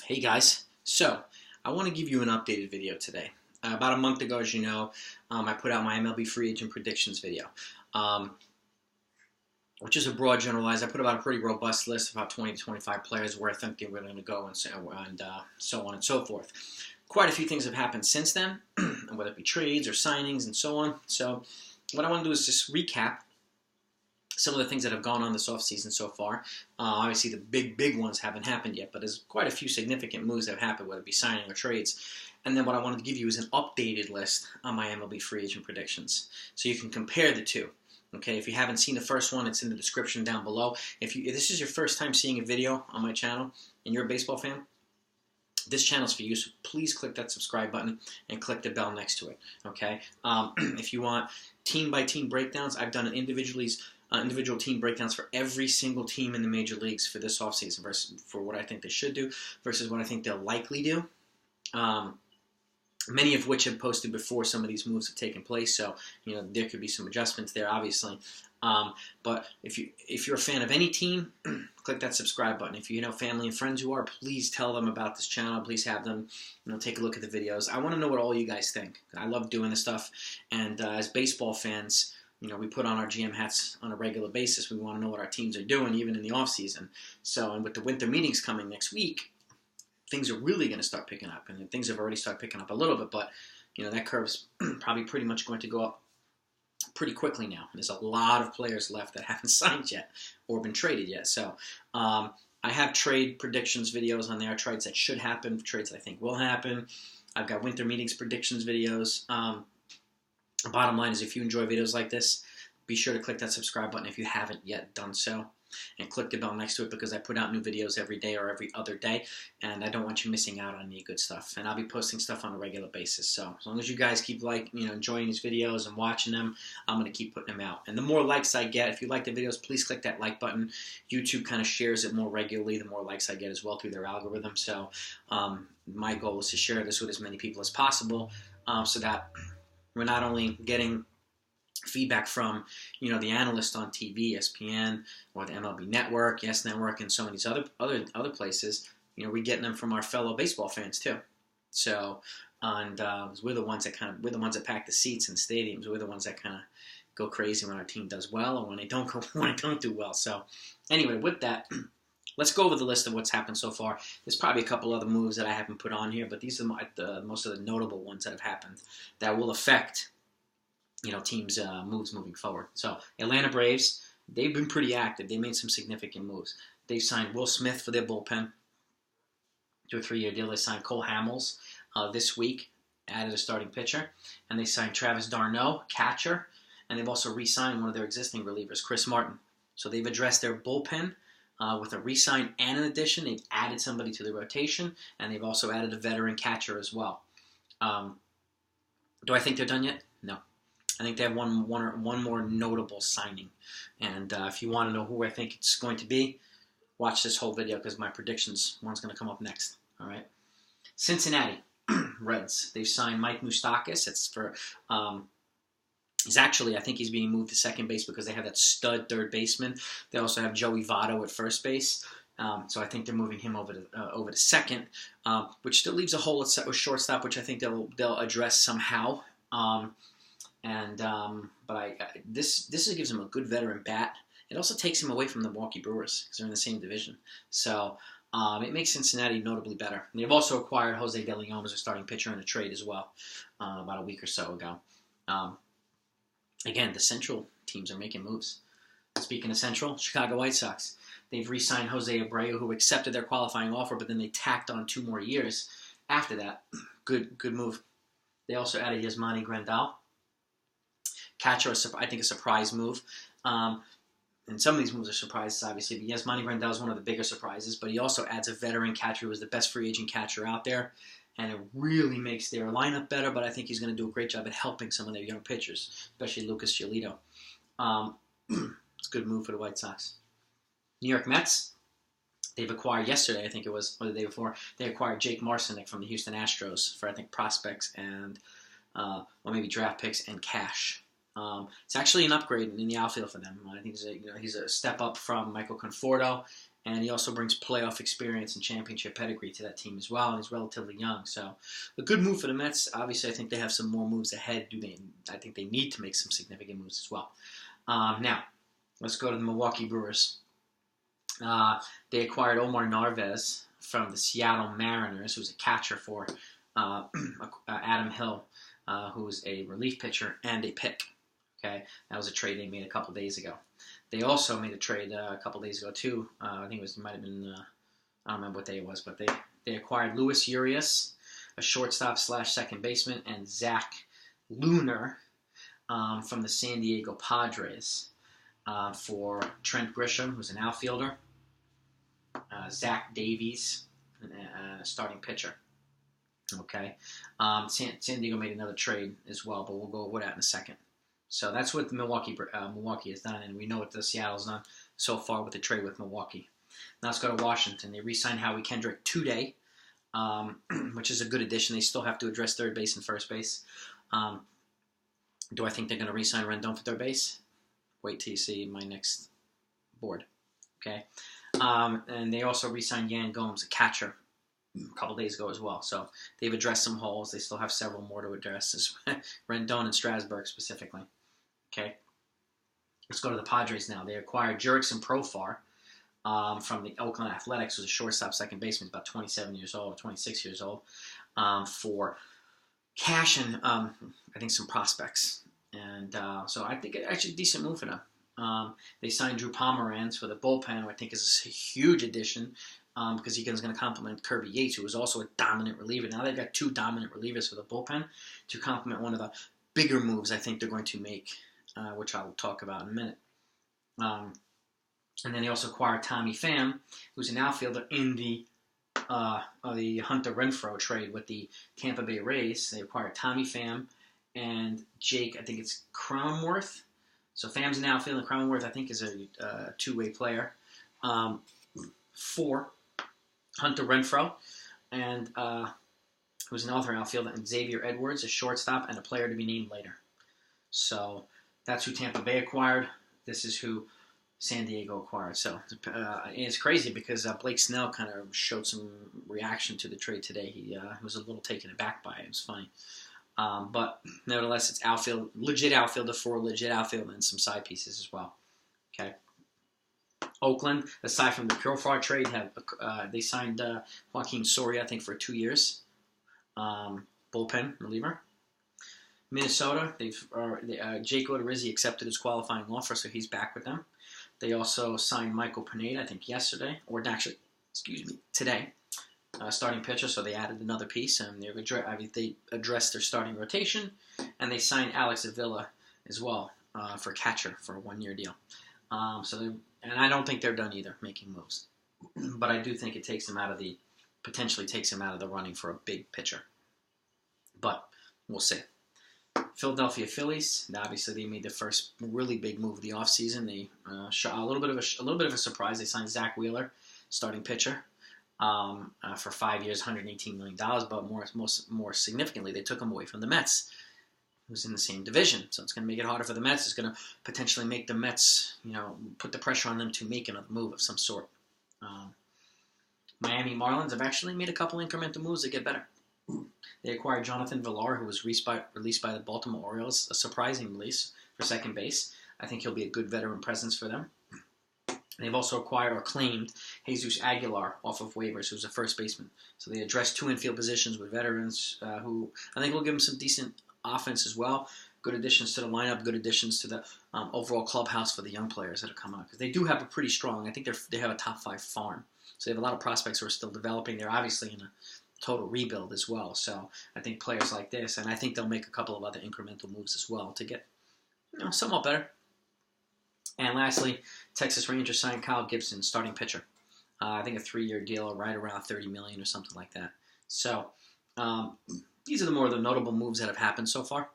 Hey guys, so I want to give you an updated video today. About a month ago, as you know, I put out my MLB free agent predictions video, um, which is a broad generalized. I put about a pretty robust list of about 20 to 25 players where I think we're going to go and so on and so forth. Quite a few things have happened since then, whether it be trades or signings and so on. So what I want to do is just recap some of the things that have gone on this offseason so far. Obviously, the big ones haven't happened yet, but there's quite a few significant moves that have happened, whether it be signing or trades. And then what I wanted to give you is an updated list on my MLB free agent predictions, so you can compare the two. Okay, if you haven't seen the first one, it's in the description down below. If this is your first time seeing a video on my channel and you're a baseball fan, this channel's for you, so please click that subscribe button and click the bell next to it. Okay, if you want team-by-team breakdowns, I've done individual team breakdowns for every single team in the major leagues for this offseason versus for what I think they should do versus what I think they'll likely do. Many of which have posted before some of these moves have taken place, so there could be some adjustments there, obviously. But if you're a fan of any team, click that subscribe button. If you know family and friends who are, please tell them about this channel. Please have them take a look at the videos. I want to know what all you guys think. I love doing this stuff, and as baseball fans, we put on our GM hats on a regular basis. We want to know what our teams are doing, even in the off season. So, and with the winter meetings coming next week, things are really going to start picking up, and things have already started picking up a little bit. But that curve's probably pretty much going to go up pretty quickly now. There's a lot of players left that haven't signed yet or been traded yet. So I have trade predictions videos on there, trades that should happen, trades that I think will happen. I've got winter meetings predictions videos. Bottom line is, if you enjoy videos like this, be sure to click that subscribe button if you haven't yet done so. And click the bell next to it, because I put out new videos every day or every other day, and I don't want you missing out on any good stuff. And I'll be posting stuff on a regular basis. So as long as you guys keep enjoying these videos and watching them, I'm going to keep putting them out. And the more likes I get, if you like the videos, please click that like button. YouTube kind of shares it more regularly the more likes I get as well through their algorithm. So my goal is to share this with as many people as possible, so that we're not only getting feedback from the analysts on TV, ESPN, or the MLB Network, Yes Network, and so many other places. We're getting them from our fellow baseball fans too. So, and we're the ones that pack the seats in stadiums. We're the ones that kind of go crazy when our team does well, or when they don't do well. So, anyway, with that, let's go over the list of what's happened so far. There's probably a couple other moves that I haven't put on here, but these are most of the notable ones that have happened that will affect teams' moves moving forward. So, Atlanta Braves, they've been pretty active. They made some significant moves. They signed Will Smith for their bullpen to a 3-year deal. They signed Cole Hamels this week, added a starting pitcher. And they signed Travis d'Arnaud, catcher. And they've also re-signed one of their existing relievers, Chris Martin. So they've addressed their bullpen with a re-sign and an addition. They've added somebody to the rotation, and they've also added a veteran catcher as well. Do I think they're done yet? No. I think they have one more notable signing. And if you want to know who I think it's going to be, watch this whole video, because my predictions, one's going to come up next. All right. Cincinnati Reds. They've signed Mike Moustakas. It's for I think he's being moved to second base because they have that stud third baseman. They also have Joey Votto at first base. So I think they're moving him over to second, which still leaves a hole at shortstop, which I think they'll address somehow. This gives him a good veteran bat. It also takes him away from the Milwaukee Brewers, because they're in the same division. So it makes Cincinnati notably better. And they've also acquired Jose De Leon as a starting pitcher in a trade as well, about a week or so ago. Again, the Central teams are making moves. Speaking of Central, Chicago White Sox. They've re-signed Jose Abreu, who accepted their qualifying offer, but then they tacked on 2 more years after that. Good move. They also added Yasmani Grandal, catcher, I think a surprise move. And some of these moves are surprises, obviously. But Yasmani Grandal is one of the bigger surprises. But he also adds a veteran catcher who was the best free agent catcher out there. And it really makes their lineup better. But I think he's going to do a great job at helping some of their young pitchers, especially Lucas Giolito. It's a good move for the White Sox. New York Mets. They've acquired yesterday, I think it was, or the day before, they acquired Jake Marcinek from the Houston Astros for, I think, prospects and, maybe draft picks and cash. It's actually an upgrade in the outfield for them. I think he's a step up from Michael Conforto And he also brings playoff experience and championship pedigree to that team as well. And he's relatively young. So a good move for the Mets. Obviously, I think they have some more moves ahead. I think they need to make some significant moves as well. Now, let's go to the Milwaukee Brewers. They acquired Omar Narvaez from the Seattle Mariners, who's a catcher for Adam Hill, who was a relief pitcher and a pick. Okay, that was a trade they made a couple days ago. They also made a trade a couple days ago too. I think it might have been I don't remember what day it was, but they acquired Luis Urias, a shortstop / second baseman, and Zach Lunar from the San Diego Padres for Trent Grisham, who's an outfielder, Zach Davies, starting pitcher. Okay, San Diego made another trade as well, but we'll go over that in a second. So that's what Milwaukee has done, and we know what the Seattle's done so far with the trade with Milwaukee. Now let's go to Washington. They re-signed Howie Kendrick today, which is a good addition. They still have to address third base and first base. Do I think they're going to re-sign Rendon for third base? Wait till you see my next board. Okay, and they also re-signed Yan Gomes, a catcher, a couple days ago as well. So they've addressed some holes. They still have several more to address, Rendon and Strasburg specifically. Okay, let's go to the Padres now. They acquired Jurickson Profar from the Oakland Athletics, who's a shortstop, second baseman, about 27 years old, 26 years old, for cash and I think some prospects. And so I think actually a decent move for them. They signed Drew Pomeranz for the bullpen, who I think is a huge addition because he's going to complement Kirby Yates, who was also a dominant reliever. Now they've got two dominant relievers for the bullpen to complement one of the bigger moves I think they're going to make, which I'll talk about in a minute. And then they also acquired Tommy Pham, who's an outfielder in the Hunter Renfroe trade with the Tampa Bay Rays. They acquired Tommy Pham and Jake, I think it's Cronenworth. So Pham's an outfielder, and Cronenworth I think is a two-way player for Hunter Renfroe, and who's an other outfielder, and Xavier Edwards, a shortstop, and a player to be named later. So that's who Tampa Bay acquired. This is who San Diego acquired. So it's crazy because Blake Snell kind of showed some reaction to the trade today. He was a little taken aback by it. It was funny. But nevertheless, it's legit outfielder for legit outfielder and some side pieces as well. Okay. Oakland, aside from the Profar trade, they signed Joaquin Soria, I think, for 2 years. Bullpen reliever. Minnesota, Jake Odorizzi accepted his qualifying offer, so he's back with them. They also signed Michael Pineda, I think yesterday, or actually, today, starting pitcher, so they added another piece, and they addressed their starting rotation, and they signed Alex Avila as well for catcher for a 1-year deal. And I don't think they're done either making moves, but I do think it potentially takes him out of the running for a big pitcher. But we'll see. Philadelphia Phillies. Obviously, they made the first really big move of the offseason. They shot a little bit of a surprise. They signed Zach Wheeler, starting pitcher, for 5 years, $118 million. But more significantly, they took him away from the Mets, who's in the same division. So it's going to make it harder for the Mets. It's going to potentially make the Mets, put the pressure on them to make another move of some sort. Miami Marlins have actually made a couple incremental moves to get better. They acquired Jonathan Villar, who was released by the Baltimore Orioles, a surprising release for second base. I think he'll be a good veteran presence for them. They've also acquired or claimed Jesus Aguilar off of waivers, who's a first baseman. So they addressed two infield positions with veterans who I think will give them some decent offense as well. Good additions to the lineup, good additions to the overall clubhouse for the young players that are coming up. Because they do have a pretty strong, I think they have a top 5 farm. So they have a lot of prospects who are still developing. They're obviously in a total rebuild as well. So I think players like this, and I think they'll make a couple of other incremental moves as well to get somewhat better. And lastly, Texas Rangers signed Kyle Gibson, starting pitcher. I think a 3-year deal, right around $30 million or something like that. So these are the notable moves that have happened so far.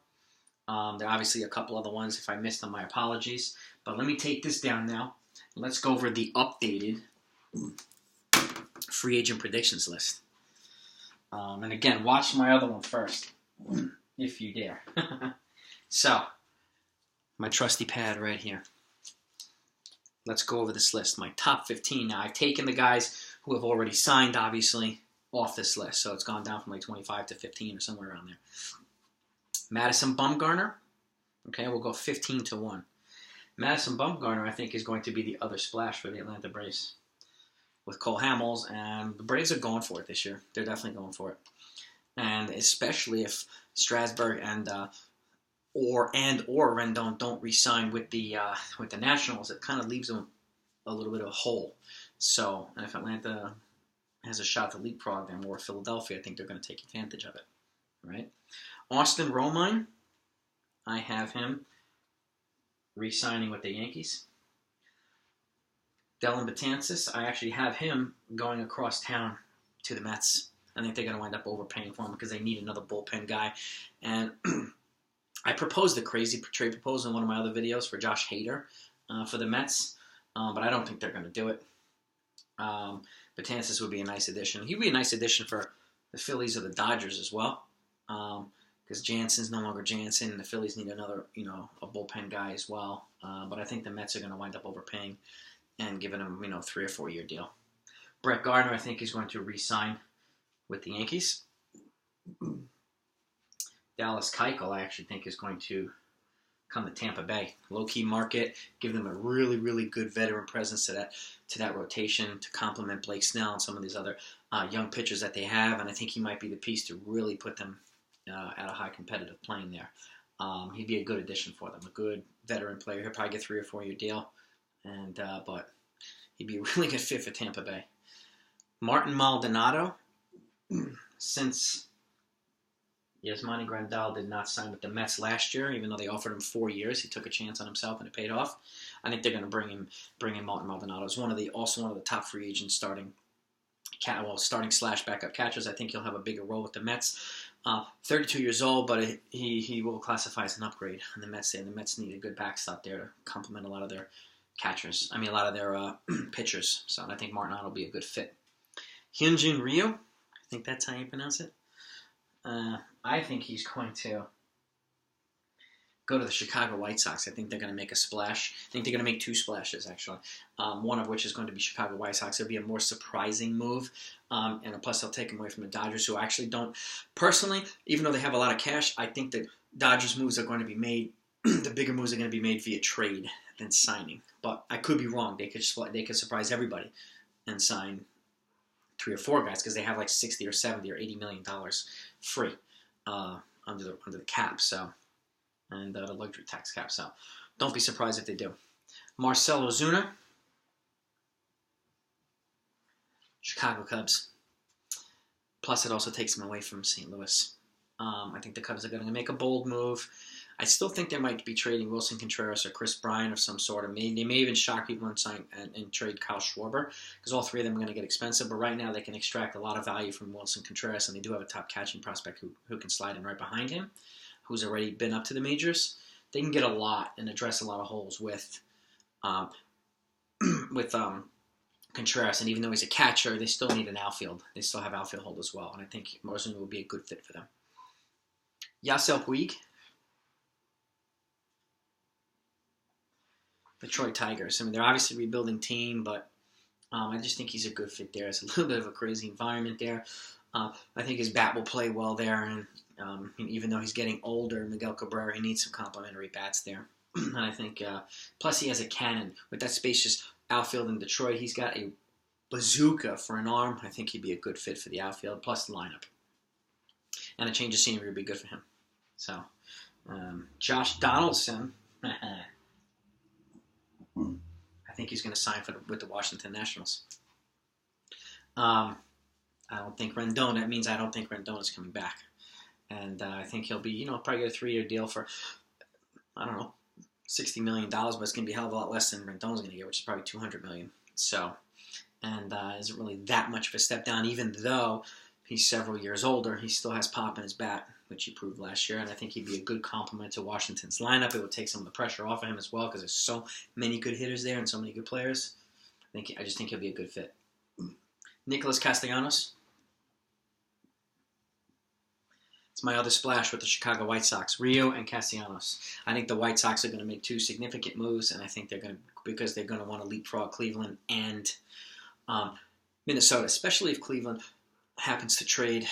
There are obviously a couple other ones. If I missed them, my apologies. But let me take this down now. Let's go over the updated free agent predictions list. And again, watch my other one first, if you dare. So, my trusty pad right here. let's go over this list. My top 15. Now, I've taken the guys who have already signed, obviously, off this list. So it's gone down from like 25 to 15 or somewhere around there. Madison Bumgarner. Okay, we'll go 15 to 1. Madison Bumgarner, I think, is going to be the other splash for the Atlanta Braves with Cole Hamels, and the Braves are going for it this year. They're definitely going for it, and especially if Strasburg and or Rendon don't re-sign with the Nationals, it kind of leaves them a little bit of a hole. So, and if Atlanta has a shot to leapfrog them, or Philadelphia, I think they're going to take advantage of it, right? Austin Romine, I have him re-signing with the Yankees. Dellin Betances, I actually have him going across town to the Mets. I think they're going to wind up overpaying for him because they need another bullpen guy. And I proposed a crazy trade proposal in one of my other videos for Josh Hader for the Mets, but I don't think they're going to do it. Betances would be a nice addition. He'd be a nice addition for the Phillies or the Dodgers as well, because Jansen's no longer Jansen, and the Phillies need another, a bullpen guy as well. But I think the Mets are going to wind up overpaying and giving him, 3 or 4 year deal. Brett Gardner, I think, is going to re-sign with the Yankees. Dallas Keuchel, I actually think, is going to come to Tampa Bay. Low-key market, give them a really, really good veteran presence to that rotation to complement Blake Snell and some of these other young pitchers that they have. And I think he might be the piece to really put them at a high competitive plane there. He'd be a good addition for them, a good veteran player. He'll probably get 3 or 4 year deal, but he'd be a really good fit for Tampa Bay. Martin Maldonado, since Yasmani Grandal did not sign with the Mets last year, even though they offered him 4 years, he took a chance on himself and it paid off. I think they're going to bring in Martin Maldonado. He's also one of the top free agents starting / backup catchers. I think he'll have a bigger role with the Mets. 32 years old, but he will classify as an upgrade on the Mets. And the Mets need a good backstop there to complement a lot of their a lot of their pitchers. So I think Martin will be a good fit. Hyunjin Ryu, I think that's how you pronounce it. I think he's going to go to the Chicago White Sox. I think they're going to make a splash. I think they're going to make 2 splashes, actually. One of which is going to be Chicago White Sox. It'll be a more surprising move. And plus, they'll take him away from the Dodgers, who actually don't. Personally, even though they have a lot of cash, I think that Dodgers moves are going to be made, the bigger moves are going to be made via trade than signing. But I could be wrong. They could surprise everybody and sign 3 or 4 guys because they have like 60 or 70 or $80 million free under the cap. So. And the luxury tax cap. So don't be surprised if they do. Marcell Ozuna, Chicago Cubs. Plus, it also takes him away from St. Louis. I think the Cubs are going to make a bold move. I still think they might be trading Wilson Contreras or Chris Bryant of some sort. They may even shock people and trade Kyle Schwarber because all 3 of them are going to get expensive. But right now, they can extract a lot of value from Wilson Contreras, and they do have a top catching prospect who can slide in right behind him, who's already been up to the majors. They can get a lot and address a lot of holes with Contreras. And even though he's a catcher, they still need an outfield. They still have outfield hold as well. And I think Ozuna will be a good fit for them. Yasiel Puig, Detroit Tigers. I mean, they're obviously a rebuilding team, but I just think he's a good fit there. It's a little bit of a crazy environment there. I think his bat will play well there, and even though he's getting older, Miguel Cabrera, he needs some complimentary bats there. And I think, plus he has a cannon. With that spacious outfield in Detroit, he's got a bazooka for an arm. I think he'd be a good fit for the outfield, plus the lineup. And a change of scenery would be good for him. So, Josh Donaldson, I think he's going to sign with the Washington Nationals. I don't think Rendon. That means I don't think Rendon is coming back, and I think he'll be, probably get a 3 year deal for, I don't know, $60 million, but it's going to be a hell of a lot less than Rendon's going to get, which is probably $200 million. So, and isn't really that much of a step down, even though he's several years older. He still has pop in his bat, which he proved last year, and I think he'd be a good complement to Washington's lineup. It would take some of the pressure off of him as well, because there's so many good hitters there and so many good players. I just think he'll be a good fit. Nicholas Castellanos. It's my other splash with the Chicago White Sox, Rio and Castellanos. I think the White Sox are going to make 2 significant moves, and I think they're going to, because they're going to want to leapfrog Cleveland and Minnesota, especially if Cleveland happens to trade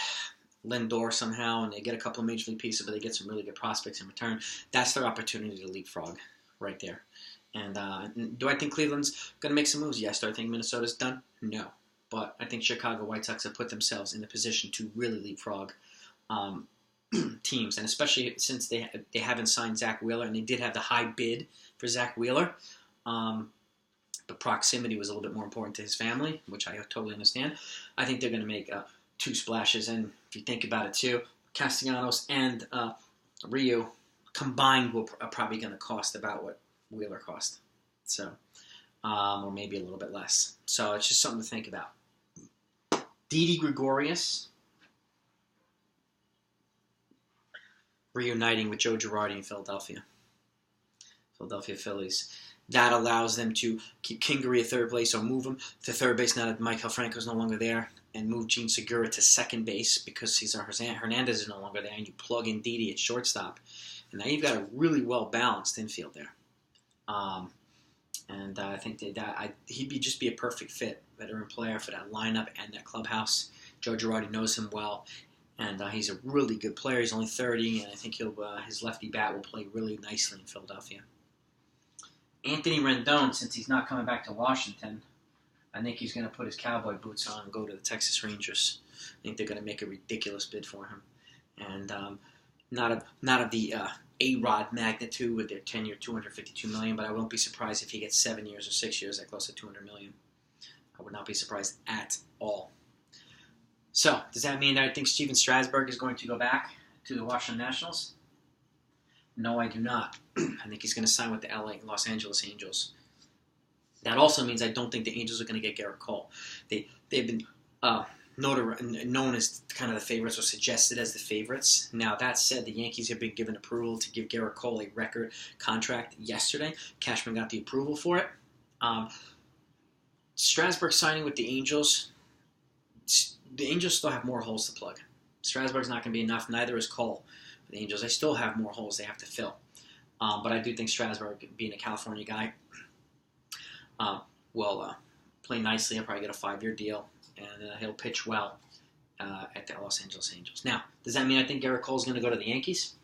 Lindor somehow and they get a couple of major league pieces, but they get some really good prospects in return. That's their opportunity to leapfrog right there. And do I think Cleveland's going to make some moves? Yes. Do I think Minnesota's done? No. But I think Chicago White Sox have put themselves in a position to really leapfrog teams, and especially since they haven't signed Zach Wheeler, and they did have the high bid for Zach Wheeler. But proximity was a little bit more important to his family, which I totally understand. I think they're going to make 2 splashes, and if you think about it too, Castellanos and Rio combined are probably going to cost about what Wheeler cost, so or maybe a little bit less. So it's just something to think about. Didi Gregorius reuniting with Joe Girardi in Philadelphia Phillies. That allows them to keep Kingery at third base or move him to third base now that Michael Franco's no longer there, and move Gene Segura to second base because Cesar Hernandez is no longer there, and you plug in Didi at shortstop. And now you've got a really well-balanced infield there. And I think he'd just be a perfect fit, veteran player for that lineup and that clubhouse. Joe Girardi knows him well, and he's a really good player. He's only 30, and I think his lefty bat will play really nicely in Philadelphia. Anthony Rendon, since he's not coming back to Washington, I think he's going to put his cowboy boots on and go to the Texas Rangers. I think they're going to make a ridiculous bid for him, and not of the A-Rod magnitude with their 10-year, $252 million. But I won't be surprised if he gets 7 years or 6 years at close to $200 million. I would not be surprised at all. So, does that mean that I think Steven Strasburg is going to go back to the Washington Nationals? No, I do not. I think he's going to sign with the Los Angeles Angels. That also means I don't think the Angels are going to get Garrett Cole. They've been known as kind of the favorites, or suggested as the favorites. Now, that said, the Yankees have been given approval to give Garrett Cole a record contract yesterday. Cashman got the approval for it. Strasburg signing with the Angels still have more holes to plug. Strasburg's not going to be enough. Neither is Cole. For the Angels, they still have more holes they have to fill. But I do think Strasburg, being a California guy, will play nicely. He'll probably get a 5-year deal, and he'll pitch well at the Los Angeles Angels. Now, does that mean I think Garrett Cole's going to go to the Yankees?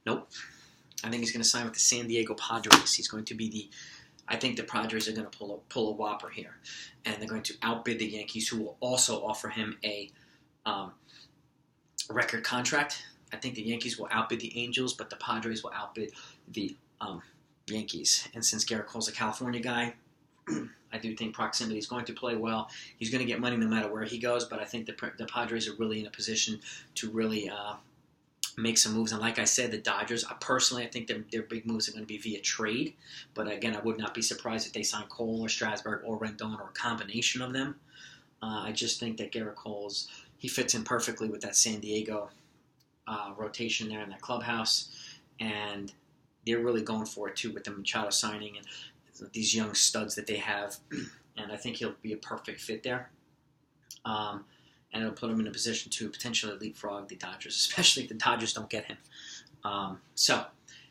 Nope. I think he's going to sign with the San Diego Padres. He's going to be I think the Padres are going to pull a whopper here, and they're going to outbid the Yankees, who will also offer him a record contract. I think the Yankees will outbid the Angels, but the Padres will outbid the Yankees. And since Garrett Cole's a California guy, I do think proximity is going to play well. He's going to get money no matter where he goes, but I think the Padres are really in a position to really make some moves. And like I said, the Dodgers, personally, I think their big moves are going to be via trade. But again, I would not be surprised if they sign Cole or Strasburg or Rendon or a combination of them. I just think that Garrett Cole's, he fits in perfectly with that San Diego rotation there in that clubhouse. And they're really going for it too with the Machado signing and these young studs that they have. And I think he'll be a perfect fit there. And it'll put him in a position to potentially leapfrog the Dodgers, especially if the Dodgers don't get him. So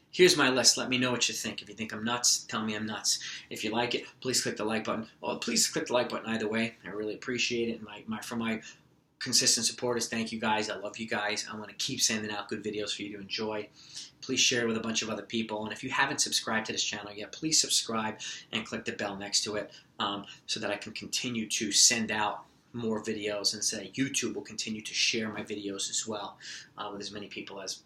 here's my list. Let me know what you think. If you think I'm nuts, tell me I'm nuts. If you like it, please click the like button. Well, please click the like button either way. I really appreciate it. And for my consistent supporters, thank you guys. I love you guys. I want to keep sending out good videos for you to enjoy. Please share it with a bunch of other people. And if you haven't subscribed to this channel yet, please subscribe and click the bell next to it so that I can continue to send out more videos, and say YouTube will continue to share my videos as well with as many people as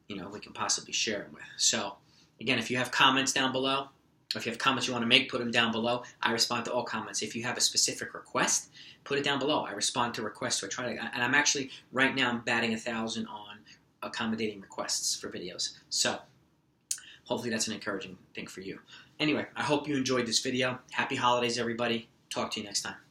we can possibly share them with. So again, if you have comments down below, if you have comments you want to make, put them down below. I respond to all comments. If you have a specific request, put it down below. I respond to requests. So and I'm actually right now I'm batting 1,000 on accommodating requests for videos. So hopefully that's an encouraging thing for you. Anyway, I hope you enjoyed this video. Happy holidays, everybody. Talk to you next time.